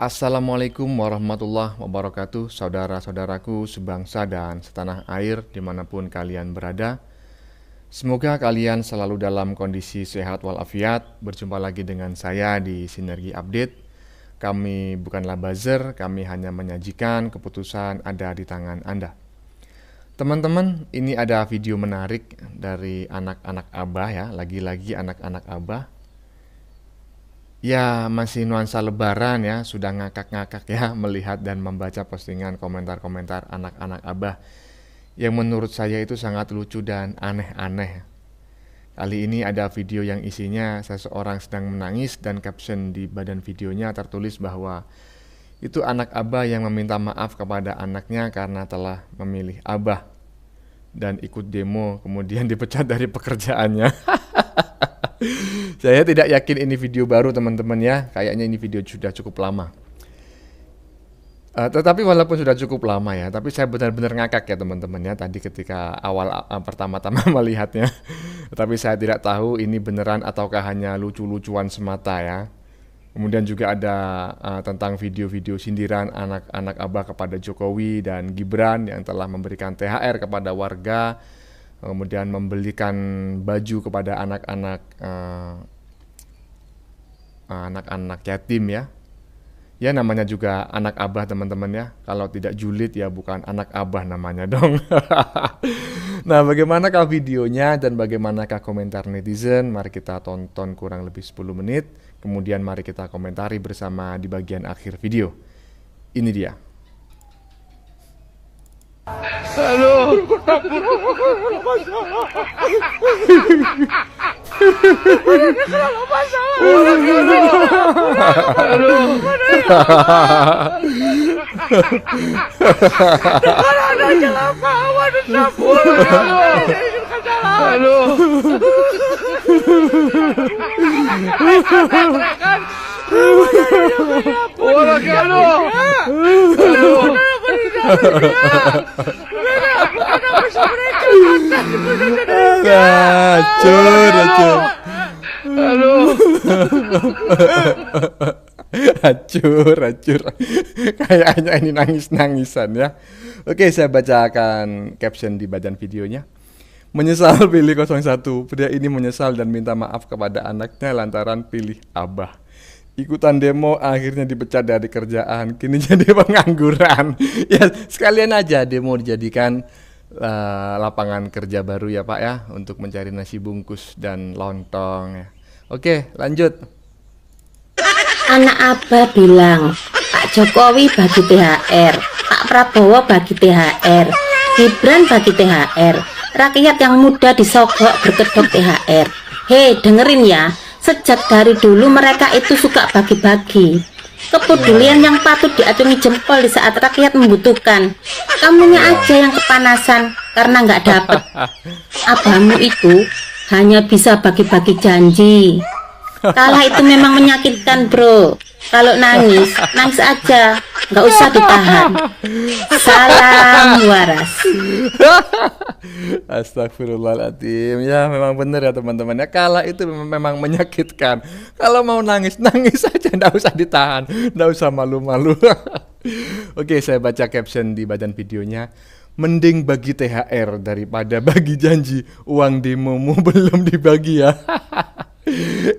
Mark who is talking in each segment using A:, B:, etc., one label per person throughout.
A: Assalamualaikum warahmatullahi wabarakatuh, saudara-saudaraku sebangsa dan setanah air dimanapun kalian berada. Semoga kalian selalu dalam kondisi sehat walafiat. Berjumpa lagi dengan saya di Sinergi Update. Kami bukanlah buzzer, kami hanya menyajikan keputusan ada di tangan Anda. Teman-teman, ini ada video menarik dari anak-anak Abah ya, lagi-lagi anak-anak Abah. Ya, masih nuansa lebaran ya, sudah ngakak-ngakak ya melihat dan membaca postingan komentar-komentar anak-anak Abah yang menurut saya itu sangat lucu dan aneh-aneh. Kali ini ada video yang isinya seseorang sedang menangis dan caption di badan videonya tertulis bahwa itu anak Abah yang meminta maaf kepada anaknya karena telah memilih Abah dan ikut demo kemudian dipecat dari pekerjaannya. Saya tidak yakin ini video baru teman-teman ya, kayaknya ini video sudah cukup lama. Tetapi walaupun sudah cukup lama ya, tapi saya benar-benar ngakak ya teman-teman ya tadi ketika awal pertama-tama melihatnya. Tapi saya tidak tahu ini beneran ataukah hanya lucu-lucuan semata ya. Kemudian juga ada tentang video-video sindiran anak-anak Abah kepada Jokowi dan Gibran yang telah memberikan THR kepada warga, kemudian membelikan baju kepada anak-anak yatim ya. Ya namanya juga anak Abah teman-teman ya. Kalau tidak julid ya bukan anak Abah namanya dong. Nah, bagaimanakah videonya dan bagaimanakah komentar netizen? Mari kita tonton kurang lebih 10 menit. Kemudian mari kita komentari bersama di bagian akhir video. Ini dia.
B: Halo.
A: Hancur. Kayaknya ini nangis-nangisan ya. Oke, saya bacakan caption di badan videonya. Menyesal pilih 01. Pria ini menyesal dan minta maaf kepada anaknya lantaran pilih Abah. Ikutan demo akhirnya dipecat dari kerjaan, kini jadi pengangguran. Ya sekalian aja demo dijadikan lapangan kerja baru ya Pak ya, untuk mencari nasi bungkus dan lontong ya. Oke, lanjut.
C: Anak Abah bilang Pak Jokowi bagi THR, Pak Prabowo bagi THR, Gibran bagi THR, rakyat yang muda disogok berkedok THR. Hei, dengerin ya, sejak dari dulu mereka itu suka bagi-bagi. Kepedulian yang patut diacungi jempol di saat rakyat membutuhkan. Kamunya aja yang kepanasan karena nggak dapet. Abahmu itu hanya bisa bagi-bagi janji. Kalah itu memang menyakitkan, bro. Kalau nangis, nangis aja, nggak usah ditahan. Salam waras.
A: Astagfirullahaladzim. Ya memang benar ya teman-teman ya. Kalah itu memang menyakitkan. Kalau mau nangis, nangis aja, nggak usah ditahan, nggak usah malu-malu. Oke, saya baca caption di badan videonya. Mending bagi THR daripada bagi janji uang demomu belum dibagi ya.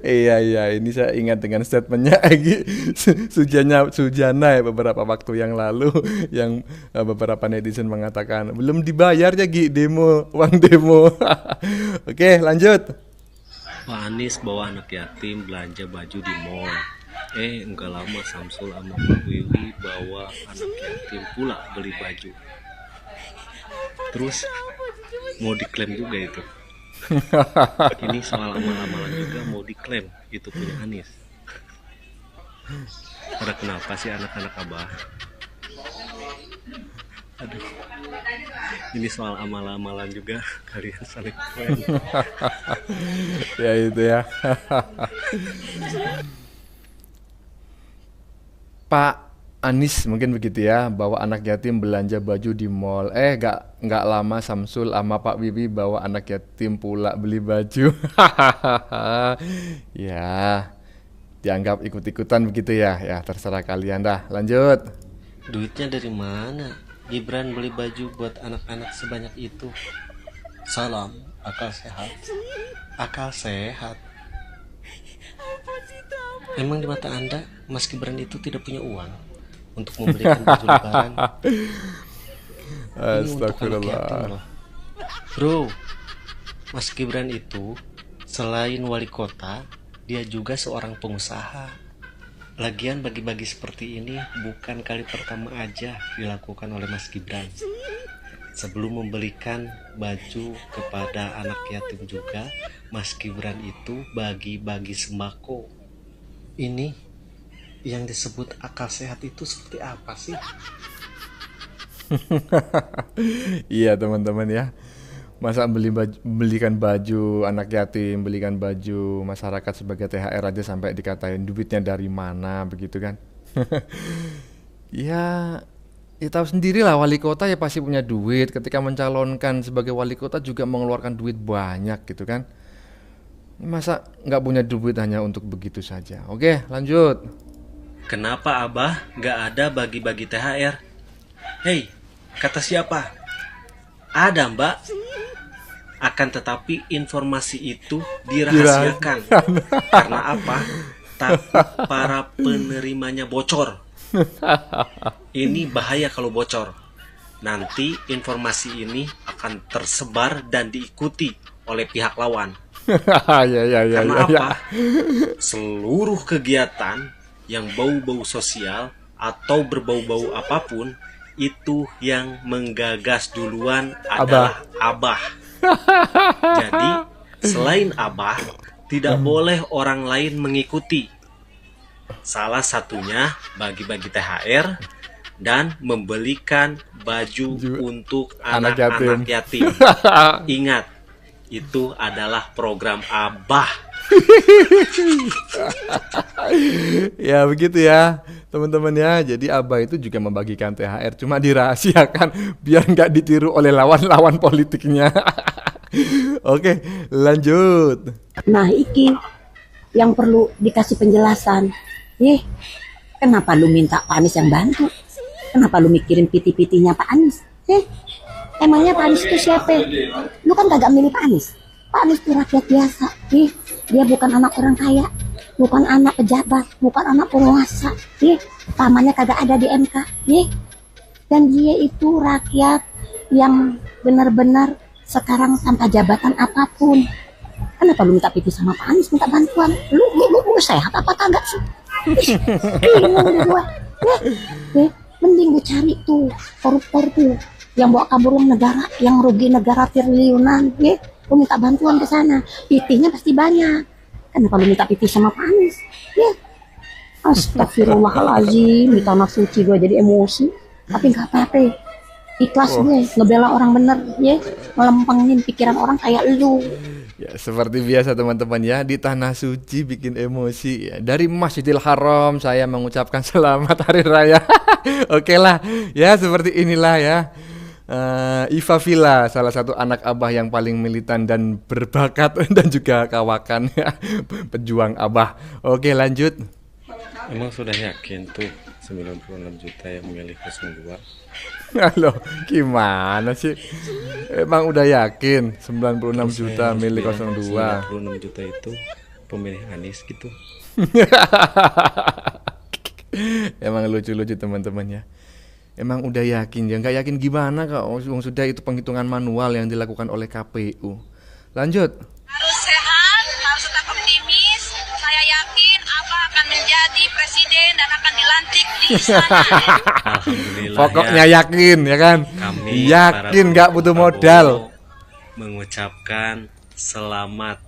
A: Iya, ini saya ingat dengan statementnya Egy Sujana ya beberapa waktu yang lalu, yang beberapa netizen mengatakan belum dibayar ya Gi uang demo. Oke, lanjut.
D: Pak Anies bawa anak yatim belanja baju di mall. Enggak lama Samsul sama Pak Wiwi bawa anak yatim pula beli baju. Terus mau diklaim juga itu. Ini soal amal-amalan juga mau diklaim itu punya Anies. Pada kenapa sih anak-anak Abah? Aduh, ini soal amal-amalan juga kalian saling klaim.
A: Ya itu ya. Pak Anies mungkin begitu ya, bawa anak yatim belanja baju di mall. Nggak lama Samsul sama Pak Wiwi bawa anak yatim pula beli baju. Ya, dianggap ikut-ikutan begitu ya. Ya terserah kalian dah. Lanjut.
D: Duitnya dari mana? Gibran beli baju buat anak-anak sebanyak itu. Salam, akal sehat. Akal sehat. Emang di mata Anda, Mas Gibran itu tidak punya uang untuk membelikan baju lebaran? Ini untuk anak yatim loh. Bro, Mas Gibran itu selain wali kota, dia juga seorang pengusaha. Lagian bagi-bagi seperti ini bukan kali pertama aja dilakukan oleh Mas Gibran. Sebelum membelikan baju kepada anak yatim juga, Mas Gibran itu bagi-bagi sembako. Ini yang disebut akal sehat itu seperti apa sih?
A: Iya teman-teman ya. Masa belikan baju anak yatim, belikan baju masyarakat sebagai THR aja sampai dikatain duitnya dari mana begitu kan? Ya tahu sendiri lah, wali kota ya pasti punya duit. Ketika mencalonkan sebagai wali kota juga mengeluarkan duit banyak gitu kan. Masa nggak punya duit hanya untuk begitu saja? Oke, lanjut.
D: Kenapa Abah nggak ada bagi-bagi THR? Hei, kata siapa? Ada Mbak. Akan tetapi informasi itu dirahasiakan. Karena apa? Takut para penerimanya bocor. Ini bahaya kalau bocor. Nanti informasi ini akan tersebar dan diikuti oleh pihak lawan. Karena apa? Seluruh kegiatan yang bau-bau sosial atau berbau-bau apapun, itu yang menggagas duluan adalah Abah. Jadi selain Abah, tidak boleh orang lain mengikuti. Salah satunya bagi-bagi THR dan membelikan baju untuk anak-anak yatim. Ingat, itu adalah program Abah.
A: Ya begitu ya teman-teman ya. Jadi Abah itu juga membagikan THR, cuma dirahasiakan biar nggak ditiru oleh lawan-lawan politiknya. Oke, lanjut.
E: Nah, iki yang perlu dikasih penjelasan. Kenapa lu minta Pak Anies yang bantu? Kenapa lu mikirin piti-pitinya Pak Anies? Emangnya Pak Anies itu siapa? Lu kan kagak milih Pak Anies. Pak Anies itu rakyat biasa. Dia bukan anak orang kaya, bukan anak pejabat, bukan anak penguasa. Pamannya kagak ada di MK. Dan dia itu rakyat yang benar-benar sekarang tanpa jabatan apapun. Kenapa lu minta piti sama Pak Anies, minta bantuan? Lu sehat apa kagak sih? Bingung gue. Mending gue cari tuh koruptor tuh yang bawa kabur uang negara, yang rugi negara triliunan. Lu minta bantuan ke sana, pitinya pasti banyak. Kenapa lu minta piti sama Pak Anies? Astagfirullahaladzim, di tanah suci gue jadi emosi. Tapi nggak apa-apa, ikhlas gue ngebela orang bener, melempengin pikiran orang kayak lu.
A: Ya, seperti biasa teman-teman ya, di tanah suci bikin emosi ya. Dari Masjidil Haram saya mengucapkan selamat hari raya. Oke lah, ya seperti inilah ya. Iva Villa, salah satu anak abah yang paling militan dan berbakat dan juga kawakan ya, pejuang abah. Oke, lanjut.
D: Emang sudah yakin tuh 96 juta yang memilih 02?
A: Halo, gimana sih? Emang udah yakin 96 juta milik 02?
D: 96 juta itu pemilih Anies gitu.
A: Emang lucu-lucu teman-teman ya. Emang udah yakin ya? Nggak yakin gimana kak? Sudah itu penghitungan manual yang dilakukan oleh KPU. Lanjut.
F: Harus sehat, harus tetap optimis. Saya yakin Abah akan menjadi presiden dan akan dilantik di istana.
D: Alhamdulillah.
A: Pokoknya
D: ya,
A: yakin ya kan?
D: kami
A: Yakin
D: para
A: nggak butuh
D: Prabowo
A: modal.
D: mengucapkan selamat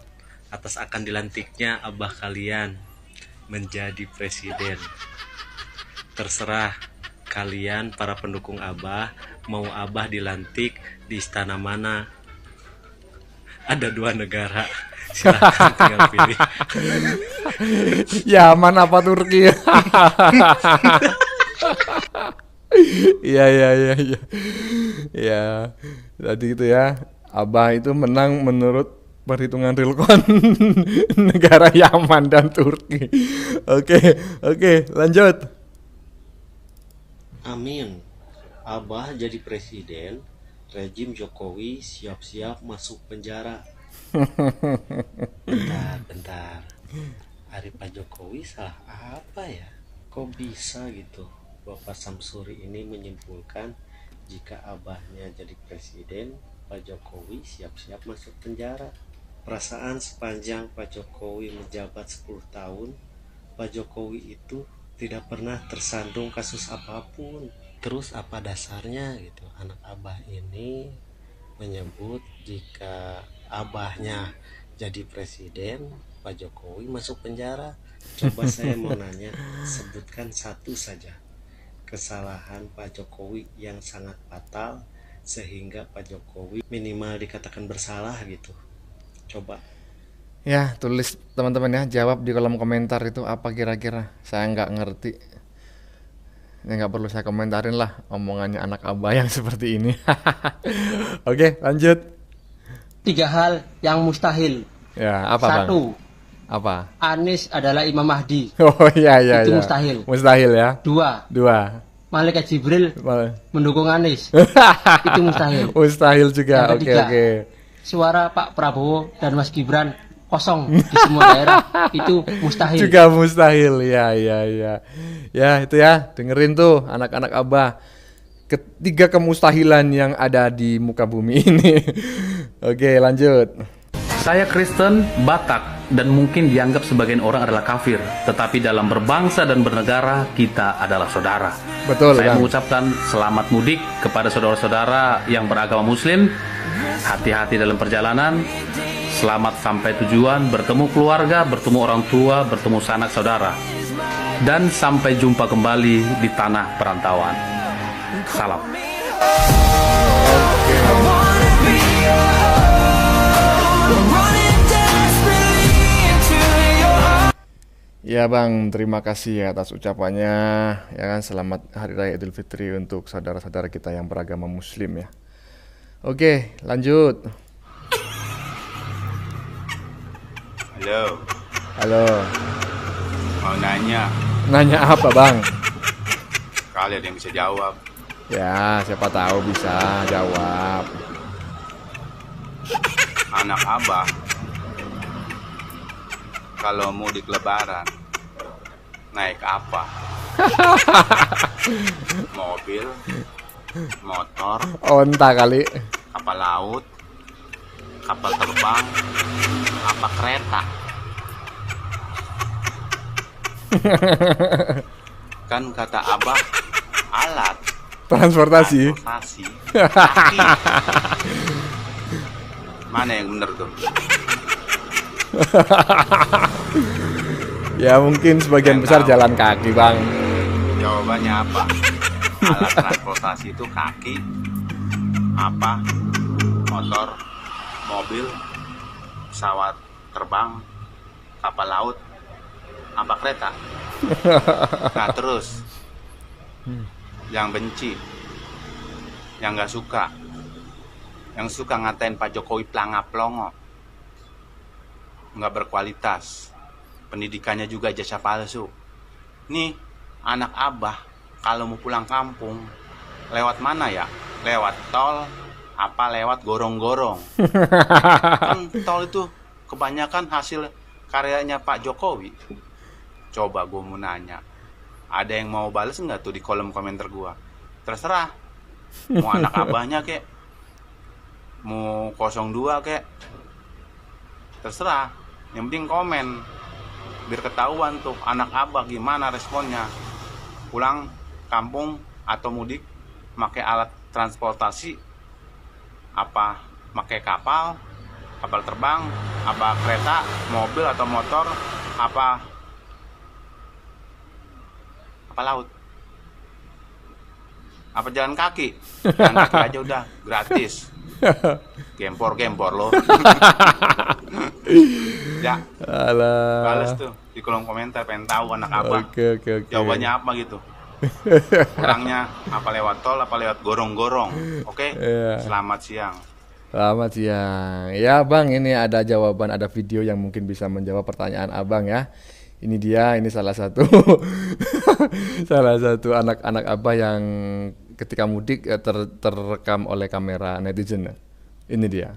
D: atas akan dilantiknya Abah kalian menjadi presiden. Terserah kalian para pendukung Abah, mau Abah dilantik di istana mana. Ada 2 negara, silahkan tinggal pilih.
A: Yaman apa Turki? Iya iya iya iya. Ya, tadi itu ya. Abah itu menang menurut perhitungan realcon negara Yaman dan Turki. Oke, lanjut.
D: Amin. Abah jadi presiden, rejim Jokowi siap-siap masuk penjara. Bentar. Hari Pak Jokowi salah apa ya? Kok bisa gitu? Bapak Samsuri ini menyimpulkan jika abahnya jadi presiden, Pak Jokowi siap-siap masuk penjara. Perasaan sepanjang Pak Jokowi menjabat 10 tahun, Pak Jokowi itu tidak pernah tersandung kasus apapun. Terus apa dasarnya gitu anak abah ini menyebut jika abahnya jadi presiden, Pak Jokowi masuk penjara? Coba saya mau nanya, sebutkan satu saja kesalahan Pak Jokowi yang sangat fatal sehingga Pak Jokowi minimal dikatakan bersalah gitu. Coba.
A: Ya, tulis teman-teman ya, jawab di kolom komentar itu apa kira-kira. Saya nggak ngerti. Ya nggak perlu saya komentarin lah omongannya anak abah yang seperti ini. Oke, lanjut.
G: 3 hal yang mustahil.
A: Ya, apa bang?
G: 1.
A: Apa?
G: Anies adalah Imam Mahdi.
A: Oh iya iya.
G: Itu
A: iya.
G: mustahil.
A: Mustahil ya.
G: 2.
A: 2.
G: Malaikat Jibril mendukung Anies. Itu mustahil.
A: Mustahil juga.
G: Yang
A: Oke
G: ketiga,
A: oke.
G: Suara Pak Prabowo dan Mas Gibran kosong di semua daerah. Itu mustahil.
A: Juga mustahil. Ya ya ya. Ya itu ya, dengerin tuh anak-anak abah. Ketiga kemustahilan yang ada di muka bumi ini. Oke, lanjut.
H: Saya Kristen, Batak, dan mungkin dianggap sebagian orang adalah kafir. Tetapi dalam berbangsa dan bernegara, kita adalah saudara.
A: Betul,
H: Saya
A: Bang.
H: mengucapkan selamat mudik kepada saudara-saudara yang beragama Muslim. Hati-hati dalam perjalanan. Selamat sampai tujuan, bertemu keluarga, bertemu orang tua, bertemu sanak saudara. Dan sampai jumpa kembali di tanah perantauan. Salam.
A: Ya Bang, terima kasih atas ucapannya. Ya kan, selamat Hari Raya Idul Fitri untuk saudara-saudara kita yang beragama Muslim ya. Oke, lanjut.
B: Halo,
A: Halo.
B: mau nanya,
A: Nanya apa Bang?
B: kali ada yang bisa jawab.
A: Ya, siapa tahu bisa jawab.
B: Anak abah, kalau mudik lebaran, naik apa? Mobil, motor,
A: Onta kali.
B: kapal laut, kapal terbang, apa kereta? Kan kata abah, alat
A: Transportasi.
B: transportasi. Kaki. Mana yang bener tuh?
A: Ya mungkin sebagian besar jalan kaki Bang.
B: Jawabannya apa? Alat transportasi itu kaki, apa? Motor, mobil, pesawat terbang, kapal laut, apa kereta. Nah terus yang benci, yang nggak suka, yang suka ngatain Pak Jokowi pelangap-pelongo, nggak berkualitas, pendidikannya juga jasa palsu. Nih anak abah kalau mau pulang kampung lewat mana ya? Lewat tol apa lewat gorong-gorong? Kan tol itu kebanyakan hasil karyanya Pak Jokowi. Coba gue mau nanya, ada yang mau bales nggak tuh di kolom komentar gue? Terserah, mau anak abahnya kek, mau 02 kek, terserah. Yang penting komen, biar ketahuan tuh anak abah gimana responnya. Pulang kampung atau mudik, pakai alat transportasi, apa pakai kapal terbang, apa kereta, mobil atau motor, apa laut, apa jalan kaki. Jalan kaki aja udah gratis, gempor lo. Ya, balas tuh di kolom komentar, pengen tahu anak abah
A: Oke.
B: jawabannya apa gitu. Pulangnya apa lewat tol apa lewat gorong-gorong. Oke.
A: Iya.
B: Selamat siang.
A: Selamat siang. Ya Bang, ini ada jawaban, ada video yang mungkin bisa menjawab pertanyaan Abang ya. Ini dia, ini salah satu salah satu anak-anak Abah yang ketika mudik terekam oleh kamera netizen. Ini dia.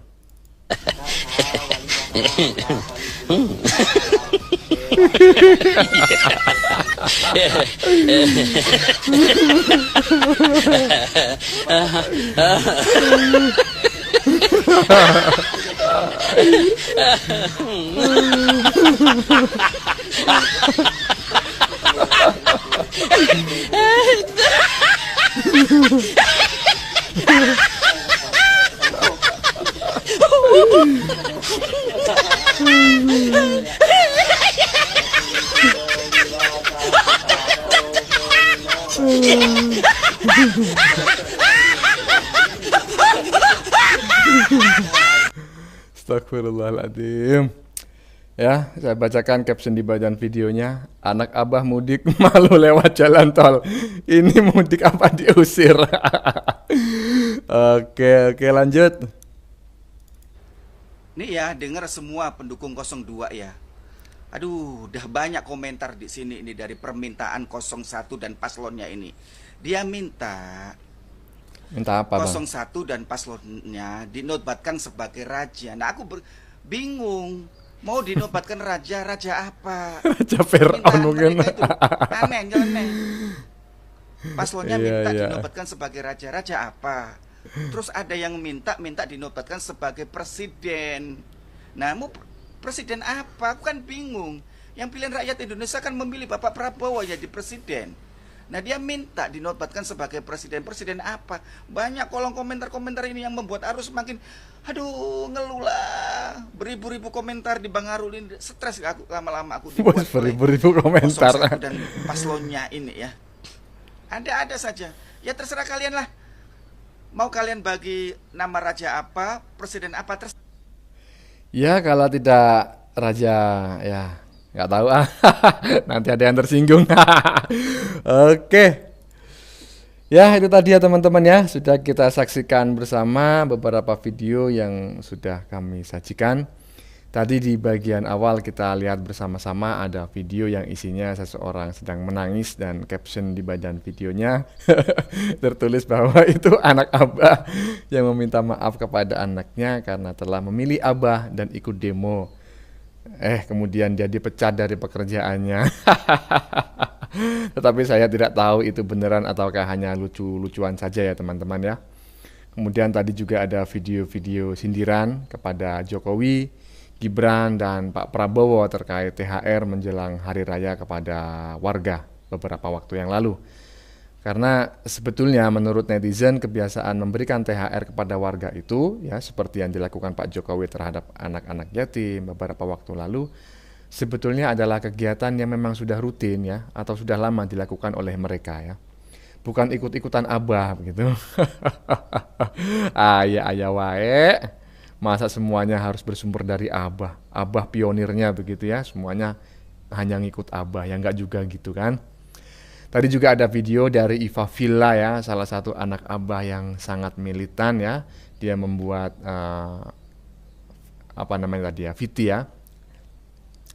A: Astagfirullahaladzim. Ya, saya bacakan caption di bagian videonya. Anak abah mudik malu lewat jalan tol. Ini mudik apa diusir? Oke, lanjut.
I: Nih ya, dengar semua pendukung 02 ya. Aduh, udah banyak komentar di sini ini dari permintaan 01 dan paslonnya ini. Dia minta
A: apa, Bang?
I: 01 dan paslonnya dinobatkan sebagai raja. Nah, aku bingung. Mau dinobatkan raja apa?
A: Raja Fir'aun mungkin.
I: Aneh, nyeleneh. Paslonnya minta dinobatkan sebagai raja apa? Terus ada yang minta dinobatkan sebagai presiden. Nah, mau presiden apa? Aku kan bingung. Yang pilihan rakyat Indonesia kan memilih Bapak Prabowo jadi presiden. Nah, dia minta dinobatkan sebagai presiden. Presiden apa? Banyak kolom komentar ini yang membuat arus makin ngeluh lah. Beribu-ribu komentar di Bang Arul ini. Stres aku lama-lama aku dibuat
A: beribu-ribu komentar.
I: 01 dan paslonnya ini ya. Ada saja. Ya terserah kalian lah. Mau kalian bagi nama raja apa, presiden apa,
A: Ya, kalau tidak raja ya nggak tahu nanti ada yang tersinggung. Oke. Ya, itu tadi ya teman-teman ya, sudah kita saksikan bersama beberapa video yang sudah kami sajikan. Tadi di bagian awal kita lihat bersama-sama ada video yang isinya seseorang sedang menangis dan caption di bagian videonya tertulis bahwa itu anak abah yang meminta maaf kepada anaknya karena telah memilih abah dan ikut demo. Kemudian dia dipecat dari pekerjaannya. Tetapi saya tidak tahu itu beneran ataukah hanya lucu-lucuan saja ya teman-teman ya. Kemudian tadi juga ada video-video sindiran kepada Jokowi, Gibran, dan Pak Prabowo terkait THR menjelang hari raya kepada warga beberapa waktu yang lalu. Karena sebetulnya menurut netizen kebiasaan memberikan THR kepada warga itu ya seperti yang dilakukan Pak Jokowi terhadap anak-anak yatim beberapa waktu lalu sebetulnya adalah kegiatan yang memang sudah rutin ya atau sudah lama dilakukan oleh mereka ya. Bukan ikut-ikutan abah begitu. Ayah wae. Masa semuanya harus bersumber dari Abah? Abah pionirnya begitu ya, semuanya hanya ngikut Abah, ya enggak juga gitu kan. Tadi juga ada video dari Iva Villa ya, salah satu anak Abah yang sangat militan ya. Dia membuat apa namanya tadi ya, VT ya,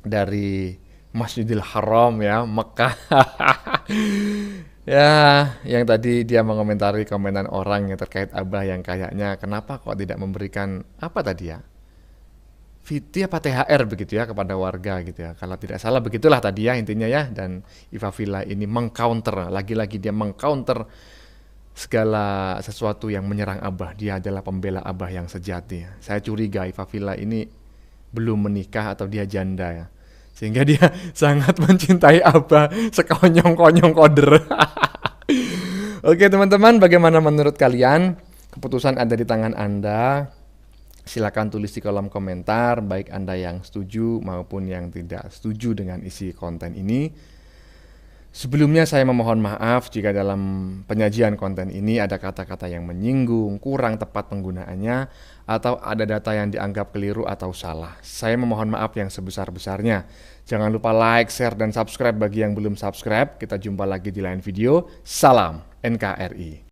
A: dari Masjidil Haram ya, Mekah. Ya, yang tadi dia mengomentari komenan orang yang terkait Abah yang kayaknya kenapa kok tidak memberikan apa tadi ya, VT apa THR begitu ya kepada warga gitu ya. Kalau tidak salah begitulah tadi ya intinya ya. Dan Iva Villa ini mengcounter, lagi-lagi dia mengcounter segala sesuatu yang menyerang Abah. Dia adalah pembela Abah yang sejati. Saya curiga Iva Villa ini belum menikah atau dia janda ya, sehingga dia sangat mencintai Abah sekonyong-konyong koder. Oke teman-teman, bagaimana menurut kalian? Keputusan ada di tangan Anda. Silakan tulis di kolom komentar, baik Anda yang setuju maupun yang tidak setuju dengan isi konten ini. Sebelumnya saya memohon maaf jika dalam penyajian konten ini ada kata-kata yang menyinggung, kurang tepat penggunaannya, atau ada data yang dianggap keliru atau salah. Saya memohon maaf yang sebesar-besarnya. Jangan lupa like, share, dan subscribe bagi yang belum subscribe. Kita jumpa lagi di lain video. Salam NKRI.